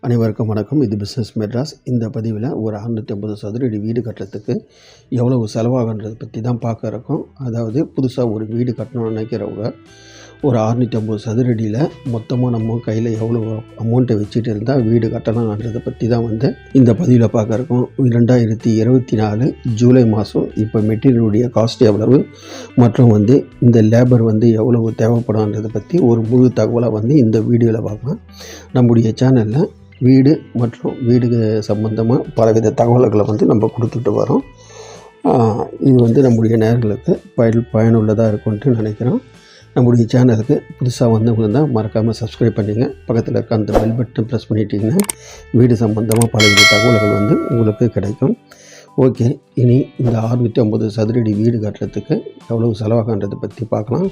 அனைவருக்கும் வணக்கம். இது பிஸ்னஸ் மெட்ராஸ். இந்த பதிவில் ஒரு 650 சதுர அடி வீடு கட்டுறதுக்கு எவ்வளவு செலவாகுன்றதை பற்றி தான் பார்க்க இருக்கோம். அதாவது புதுசாக ஒரு வீடு கட்டணும்னு நினைக்கிறவங்க ஒரு 650 சதுர அடியில் மொத்தமாக நம்ம கையில் எவ்வளோ அமௌண்ட்டை வச்சுட்டு இருந்தால் வீடு கட்டலாம்ன்றதை பற்றி தான் இந்த பதிவில் பார்க்க இருக்கோம். 2024 ஜூலை மாதம் இப்போ மெட்டீரியலுடைய காஸ்ட் எவ்வளவு மற்றும் இந்த லேபர் எவ்வளவு தேவைப்படும்ன்றதை பற்றி ஒரு முழு தகவலை இந்த வீடியோவில் பார்க்கலாம். நம்முடைய சேனலில் வீடு மற்றும் வீடு சம்பந்தமாக பலவித தகவல்களை நம்ம கொடுத்துட்டு வரோம். இது நம்முடைய நேயர்களுக்கு பயனுள்ளதாக இருக்கும்ட்டு நினைக்கிறோம். நம்முடைய சேனலுக்கு புதுசாக வந்தவங்க தான் மறக்காமல் சப்ஸ்கிரைப் பண்ணிங்க. பக்கத்தில் இருக்க அந்த பெல் பட்டன் ப்ரெஸ் பண்ணிட்டீங்கன்னா வீடு சம்பந்தமாக பலவித தகவல்கள் உங்களுக்கு கிடைக்கும். ஓகே, இனி இந்த 650 சதுர அடி வீடு கட்டுறதுக்கு எவ்வளவு செலவாகன்றதை பற்றி பார்க்கலாம்.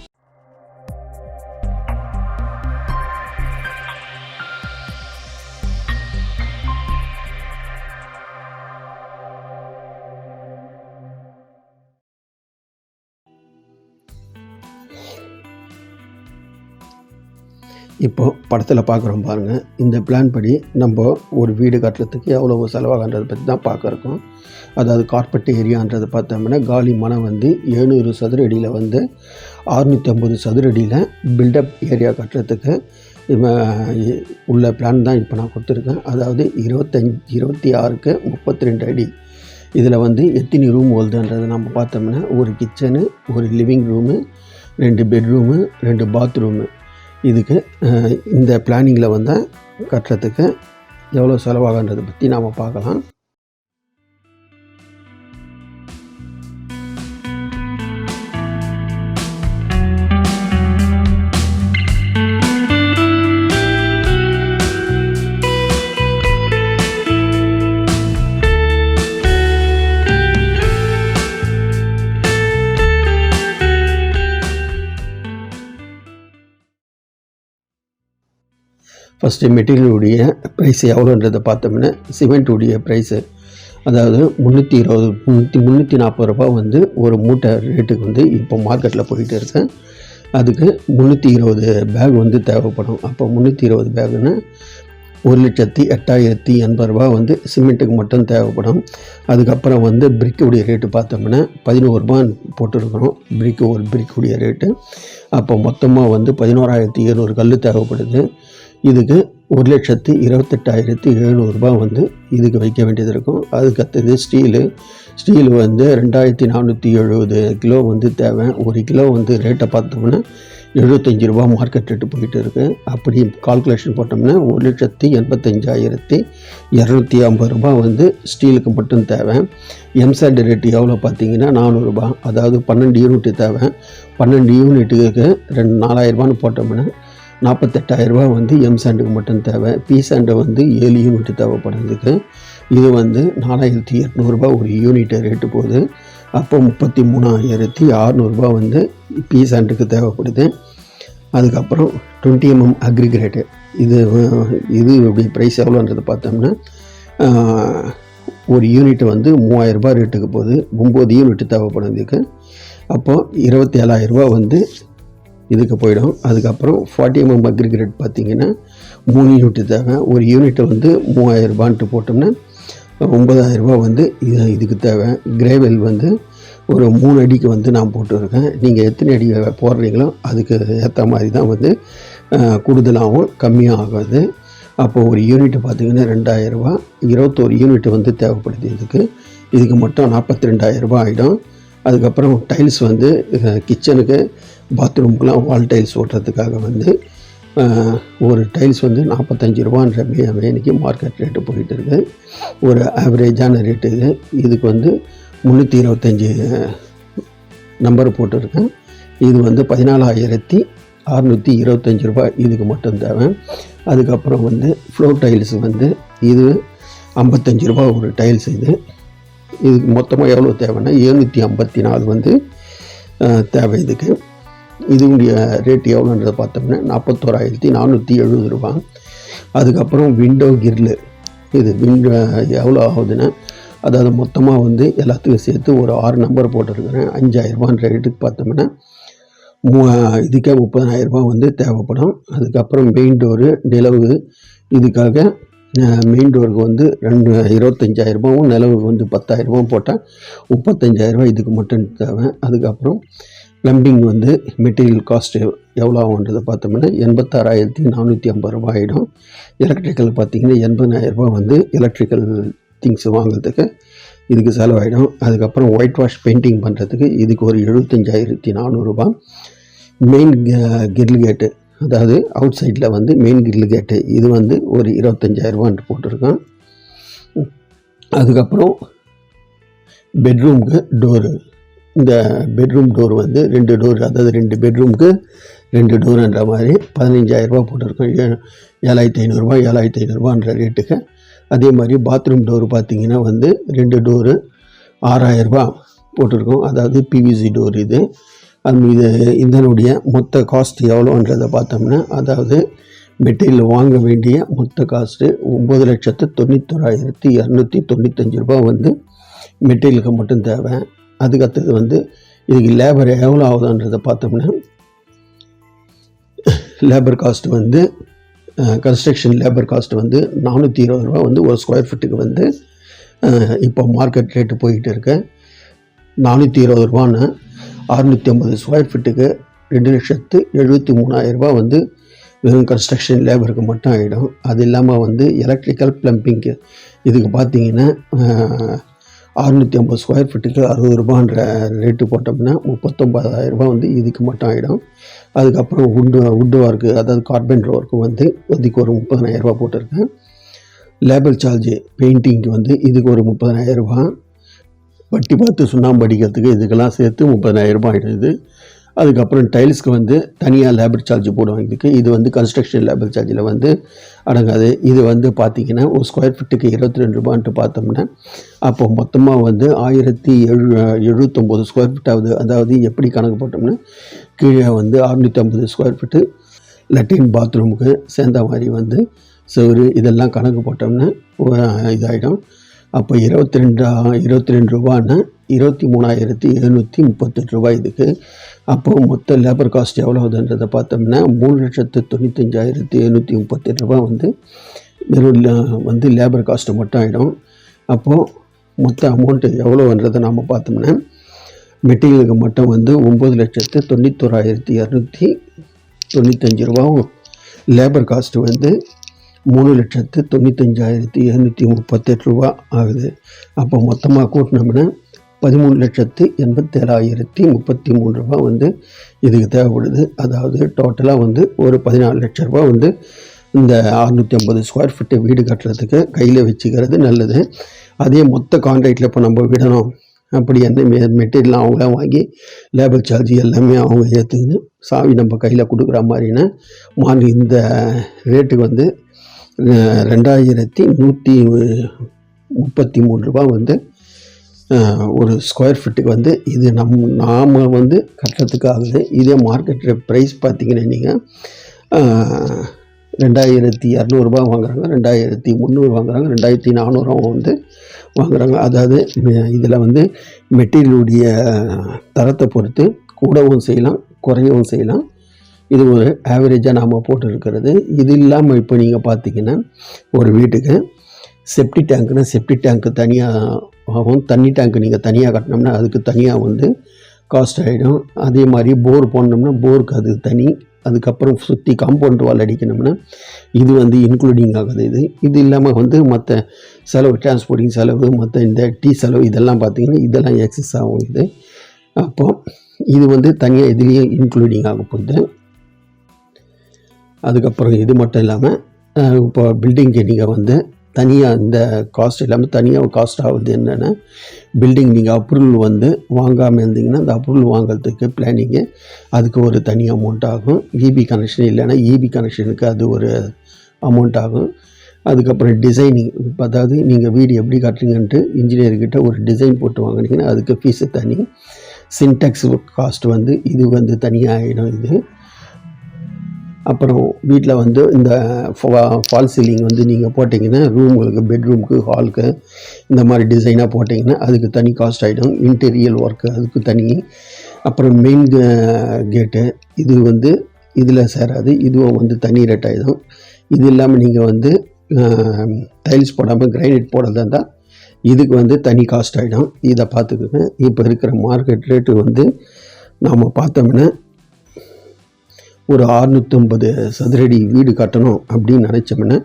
இப்போது படத்தில் பார்க்குறோம் பாருங்கள். இந்த பிளான் படி நம்ம ஒரு வீடு கட்டுறதுக்கு எவ்வளோ செலவாகன்றதை பற்றி தான் பார்க்க இருக்கோம். அதாவது கார்பெட் ஏரியான்றதை பார்த்தோம்னா காலி மனம் 700 சதுர அடியில் 650 சதுர அடியில் பில்டப் ஏரியா கட்டுறதுக்கு உள்ள பிளான் தான் இப்போ நான் கொடுத்துருக்கேன். அதாவது 26க்கு 32 அடி. இதில் எத்தனை ரூம் வருதுன்றதை நம்ம பார்த்தோம்னா ஒரு கிச்சனு, ஒரு லிவிங் ரூமு, 2 பெட்ரூமு, 2 பாத்ரூமு. இதுக்கு இந்த பிளானிங்கில் கட்டுறதுக்கு எவ்வளோ செலவாகன்றதை பற்றி நாம் பார்க்கலாம். ஃபஸ்ட்டு மெட்டீரியலுடைய ப்ரைஸ் எவ்வளோன்றதை பார்த்தோம்னா சிமெண்ட்டுடைய ப்ரைஸு அதாவது 340 ரூபா ஒரு மூட்டை ரேட்டுக்கு இப்போ மார்க்கெட்டில் போயிட்டு இருக்கேன். அதுக்கு 320 பேக் தேவைப்படும். அப்போ 320 பேக்குன்னா 1,08,080 ரூபா சிமெண்ட்டுக்கு மட்டும் தேவைப்படும். அதுக்கப்புறம் பிரிக்குடைய ரேட்டு பார்த்தோம்னா 11 ரூபா போட்டுருக்கணும். ஒரு பிரிக்குடைய ரேட்டு. அப்போ மொத்தமாக 11,700 கல் தேவைப்படுது. இதுக்கு 1,28,700 ரூபா இதுக்கு வைக்க வேண்டியது இருக்கும். அதுக்கடுத்தது ஸ்டீலு 2,470 கிலோ தேவை. ஒரு கிலோ ரேட்டை பார்த்தோம்னா 75 ரூபா மார்க்கெட் ரேட்டு போயிட்டு இருக்குது. அப்படி கால்குலேஷன் போட்டோம்னா 1,80,250 ரூபா ஸ்டீலுக்கு மட்டும் தேவை. எம்சாண்ட் ரேட்டு எவ்வளோ பார்த்தீங்கன்னா 400 ரூபா. அதாவது 12 யூனிட்டு தேவை. 12 யூனிட்டுக்கு 4,000 ரூபான்னு போட்டோம்னா 48,000 ரூபா எம்சாண்டுக்கு மட்டும் தேவை. பி சாண்டு 7 யூனிட் தேவைப்படுறதுக்கு இது 4,800 ரூபா ஒரு யூனிட் ரேட்டு போகுது. அப்போ 33,600 ரூபா பி சாண்டுக்கு தேவைப்படுது. அதுக்கப்புறம் 20 mm அக்ரிகிரேட்டு இது இப்படி ப்ரைஸ் எவ்வளோன்றது பார்த்தோம்னா ஒரு யூனிட் 3,000 ரூபா ரேட்டுக்கு போகுது. 9 யூனிட் தேவைப்படும் இதுக்கு. அப்போது 27,000 ரூபா இதுக்கு போயிடும். அதுக்கப்புறம் 40 mm அக்ரிகிரேட் பார்த்திங்கன்னா 3 யூனிட் தேவை. ஒரு யூனிட்டை 3,000 ரூபான்ட்டு போட்டோம்னா 9,000 ரூபா இதுக்கு தேவை. கிரேவல் ஒரு 3 அடிக்கு நான் போட்டுருக்கேன். நீங்கள் எத்தனை அடி போடுறீங்களோ அதுக்கு ஏற்ற மாதிரி தான் கூடுதலாகவும் கம்மியாக ஆகாது. அப்போது ஒரு யூனிட் பார்த்திங்கன்னா 2,000 ரூபா. 21 யூனிட் தேவைப்படுது இதுக்கு மட்டும் 42,000 ரூபா ஆகிடும். அதுக்கப்புறம் டைல்ஸ் கிச்சனுக்கு பாத்ரூமுக்கெலாம் வால் டைல்ஸ் ஓட்டுறதுக்காக ஒரு டைல்ஸ் 45 ரூபான்ற இன்றைக்கி மார்க்கெட் ரேட்டு போயிட்டு இருக்குது. ஒரு ஆவரேஜான ரேட்டு இதுக்கு 325 நம்பர் போட்டிருக்கேன். இது 14,625 ரூபா இதுக்கு மட்டும் தேவை. அதுக்கப்புறம் ஃப்ளோர் டைல்ஸ் இது 55 ரூபா ஒரு டைல்ஸ். இதுக்கு மொத்தமாக எவ்வளோ தேவைன்னா 754 தேவை இதுக்கு. இதுடைய ரேட் எவ்வளோன்றதை பார்த்தோம்னா 41,470 ரூபா. அதுக்கப்புறம் விண்டோ கிரில்லு விண்டோ எவ்வளோ ஆகுதுன்னா அதாவது மொத்தமாக எல்லாத்துக்கும் சேர்த்து ஒரு 6 நம்பர் போட்டிருக்கிறேன். 5,000 ரூபான்ற ரேட்டுக்கு பார்த்தோம்னா இதுக்கே 30,000 ரூபா தேவைப்படும். அதுக்கப்புறம் மெயின் டோரு நிலவு இதுக்காக மெயின் டோருக்கு வந்து 25,000 நிலவுக்கு வந்து 10,000 போட்டால் 35,000 இதுக்கு மட்டும் தேவை. அதுக்கப்புறம் ப்ளம்பிங் வந்து மெட்டீரியல் காஸ்ட்டு எவ்வளோ ஆகுன்றதை பார்த்தோம்னா 86,450 ஆகிடும். எலக்ட்ரிக்கல் பார்த்திங்கன்னா 80,000 வந்து எலக்ட்ரிக்கல் திங்ஸ் வாங்குறதுக்கு இதுக்கு செலவாயிடும். அதுக்கப்புறம் ஒயிட் வாஷ் பெயிண்டிங் பண்ணுறதுக்கு இதுக்கு ஒரு 75,400. மெயின் கிரில் கேட்டு, அதாவது அவுட் சைடில் வந்து மெயின் கிரில் கேட்டு, இது வந்து ஒரு 25,000 போட்டிருக்கோம். அதுக்கப்புறம் பெட்ரூமுக்கு டோரு, இந்த பெட்ரூம் டோர் வந்து 2 டோர், அதாவது 2 பெட்ரூமுக்கு 2 டோருன்ற மாதிரி 15,000 போட்டிருக்கோம். 7,500 7,500 ரேட்டுக்கு. அதே மாதிரி பாத்ரூம் டோர் பார்த்திங்கன்னா வந்து 2 டோரு 6,000 போட்டிருக்கோம். அதாவது பிவிசி டோர் இது. இது இதனுடைய மொத்த காஸ்ட் எவ்வளோன்றதை பார்த்தோம்னா, அதாவது மெட்டீரியல் வாங்க வேண்டிய மொத்த காஸ்ட்டு 9,91,295 வந்து மெட்டீரியலுக்கு மட்டும் தேவை. அதுக்கடுத்தது வந்து இதுக்கு லேபர் எவ்வளோ ஆகுதுன்றதை பார்த்தோம்னா, லேபர் காஸ்ட் வந்து கன்ஸ்ட்ரக்ஷன் லேபர் காஸ்ட் வந்து 420 வந்து ஒரு ஸ்கொயர் ஃபீட்டுக்கு வந்து இப்போ மார்க்கெட் ரேட்டு போய்கிட்டு இருக்கு. 420 650 ஸ்கொயர் ஃபீட்டுக்கு 2,73,000 வந்து வெறும் கன்ஸ்ட்ரக்ஷன் லேபருக்கு மட்டும் ஆகிடும். அது இல்லாமல் வந்து எலக்ட்ரிக்கல் ப்ளம்பிங்கு இதுக்கு பார்த்தீங்கன்னா 650 ஸ்கொயர் ஃபீட்டுக்கு 60 ரேட்டு போட்டோம்னா 39,000 வந்து இதுக்கு மட்டும் ஆகிடும். அதுக்கப்புறம் வுட்டு ஒர்க்கு, அதாவது கார்பெண்டர் ஒர்க்கு வந்து இதுக்கு ஒரு 30,000 போட்டிருக்கேன். லேபர் சார்ஜு பெயிண்டிங்க்கு வந்து இதுக்கு ஒரு 30,000, வட்டி பார்த்து சுண்ணாம்பு அடிக்கிறதுக்கு இதுக்கெல்லாம் சேர்த்து 30,000 ஆகிடுது. அதுக்கப்புறம் டைல்ஸ்க்கு வந்து தனியாக லேபர் சார்ஜ் போடுவாங்க. இது வந்து கன்ஸ்ட்ரக்ஷன் லேபர் சார்ஜில் வந்து அடங்காது. இது வந்து பார்த்திங்கன்னா ஒரு ஸ்கொயர் ஃபீட்டுக்கு 22 பார்த்தோம்னா, அப்போ மொத்தமாக வந்து 1,079 ஸ்கொயர் ஃபீட் ஆகுது. அதாவது எப்படி கணக்கு போட்டோம்னா, கீழே வந்து 650 ஸ்கொயர் ஃபீட்டு லெட்டின் பாத்ரூமுக்கு சேர்ந்த மாதிரி வந்து செவரு இதெல்லாம் கணக்கு போட்டோம்னா இதாகிடும். அப்போ 22 ரூபான்னா 23,738 இதுக்கு. அப்போது மொத்த லேபர் காஸ்ட் எவ்வளோதுன்றதை பார்த்தோம்னா 3,95,738 வந்து வெறும் வந்து லேபர் காஸ்ட்டு மட்டும் ஆகிடும். அப்போது மொத்த அமௌண்ட்டு எவ்வளோன்றதை நாம் பார்த்தோம்னா, மெட்டீரியலுக்கு மட்டும் வந்து 9,91,295 லேபர் காஸ்ட்டு வந்து 3,95,738 ஆகுது. அப்போ மொத்தமாக கூட்டினோம்னா 13,87,033 வந்து இதுக்கு தேவைப்படுது. அதாவது டோட்டலாக வந்து ஒரு 14 லட்ச ரூபா வந்து இந்த 650 ஸ்கொயர் ஃபீட்டு வீடு கட்டுறதுக்கு கையில் வச்சுக்கிறது நல்லது. அதே மொத்த கான்ட்ராக்டில் இப்போ நம்ம விடணும் அப்படி எந்த மெட்டீரியல்லாம் அவங்களாம் வாங்கி லேபர் சார்ஜ் எல்லாமே அவங்க ஏற்றுக்கின்னு சாவி நம்ம கையில் கொடுக்குற மாதிரினா இந்த ரேட்டுக்கு வந்து 2,133 வந்து ஒரு ஸ்கொயர் ஃபீட்டுக்கு வந்து இது நாம் வந்து கட்டுறதுக்கு ஆகுது. இதே மார்க்கெட் ப்ரைஸ் பார்த்திங்கன்னா நீங்கள் 2,200 வாங்குறாங்க, 2,300 வாங்குறாங்க, 2,400 வந்து வாங்குறாங்க. அதாவது இதில் வந்து மெட்டீரியலுடைய தரத்தை பொறுத்து கூடவும் செய்யலாம், குறையவும் செய்யலாம். இது ஒரு ஆவரேஜாக நாம் போட்டுருக்கிறது. இது இல்லாமல் இப்போ நீங்கள் பார்த்திங்கன்னா ஒரு வீட்டுக்கு செப்டி டேங்க்குனா செப்டி டேங்க்கு தனியாக ஆகும். தண்ணி டேங்க்கு நீங்கள் தனியாக கட்டினோம்னா அதுக்கு தனியாக வந்து காஸ்ட் ஆகிடும். அதே மாதிரி போர் போடணும்னா போருக்கு அது தனி. அதுக்கப்புறம் சுற்றி காம்பவுண்ட் வால் அடிக்கணும்னா இது வந்து இன்க்ளூடிங் ஆகுது. இது இல்லாமல் வந்து மற்ற செலவு, டிரான்ஸ்போர்ட்டிங் செலவு, மற்ற இந்த டீ செலவு இதெல்லாம் பார்த்திங்கன்னா இதெல்லாம் எக்ஸஸ் ஆகும். அப்போது இது வந்து தனியாக இதுலேயும் இன்க்ளூடிங் ஆக போகுது. அதுக்கப்புறம் இது மட்டும் இல்லாமல் இப்போ பில்டிங்க்கு நீங்கள் வந்து தனியாக இந்த காஸ்ட் இல்லாமல் தனியாக காஸ்ட் ஆகுது. என்னென்னா பில்டிங் நீங்கள் அப்ரூவல் வந்து வாங்காமல் இருந்தீங்கன்னா அந்த அப்ரூவல் வாங்கிறதுக்கு பிளானிங்கு அதுக்கு ஒரு தனி அமௌண்ட் ஆகும். இபி கனெக்ஷன் இல்லைன்னா இபி கனெக்ஷனுக்கு அது ஒரு அமௌண்ட் ஆகும். அதுக்கப்புறம் டிசைனிங், அதாவது நீங்கள் வீடு எப்படி கட்டுறீங்கன்ட்டு இன்ஜினியர்கிட்ட ஒரு டிசைன் போட்டு வாங்கினீங்கன்னா அதுக்கு ஃபீஸு தனி. சின்டெக்ஸ் காஸ்ட் வந்து இது வந்து தனியாக ஆகிடும். அப்புறம் வீட்டில் வந்து இந்த ஃபால் சீலிங் வந்து நீங்கள் போட்டிங்கன்னா ரூமுக்கு, பெட்ரூமுக்கு, ஹாலுக்கு இந்த மாதிரி டிசைனாக போட்டிங்கன்னா அதுக்கு தனி காஸ்ட் ஆகிடும். இன்டீரியல் ஒர்க்கு அதுக்கு தனி. அப்புறம் மெயின் கேட்டு இது வந்து இதில் சேராது, இதுவும் வந்து தனி ரேட் ஆகிடும். இது இல்லாமல் நீங்கள் வந்து டைல்ஸ் போடாமல் கிரைனைட் போடுறதா இருந்தால் இதுக்கு வந்து தனி காஸ்ட் ஆகிடும். இதை பார்த்துக்குங்க. இப்போ இருக்கிற மார்க்கெட் ரேட்டு வந்து நாம் பார்த்தோம்னா ஒரு 650 சதுரடி வீடு கட்டணும் அப்படின்னு நினச்சோம்னா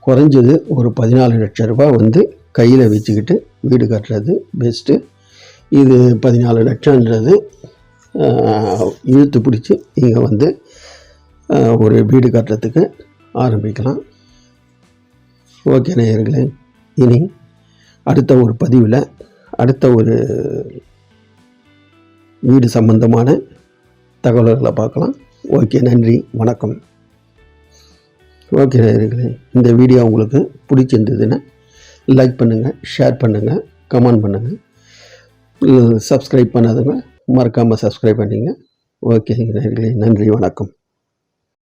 குறைஞ்சது ஒரு 14 லட்சம் ரூபாய் வந்து கையில் வச்சுக்கிட்டு வீடு கட்டுறது பெஸ்ட்டு. இது 14 லட்சன்றது இழுத்து பிடிச்சி இங்கே வந்து ஒரு வீடு கட்டுறதுக்கு ஆரம்பிக்கலாம். ஓகே நேயர்களே, இனி அடுத்த ஒரு பதிவில் அடுத்த ஒரு வீடு சம்பந்தமான தகவல்களை பார்க்கலாம். ஓகே, நன்றி, வணக்கம். ஓகே நேயர்களே, இந்த வீடியோ உங்களுக்கு பிடிச்சிருந்ததுன்னா லைக் பண்ணுங்கள், ஷேர் பண்ணுங்கள், கமெண்ட் பண்ணுங்கள். சப்ஸ்கிரைப் பண்ணாதவங்க மறக்காமல் சப்ஸ்கிரைப் பண்ணிங்க. ஓகே நேயர்களே, நன்றி, வணக்கம்.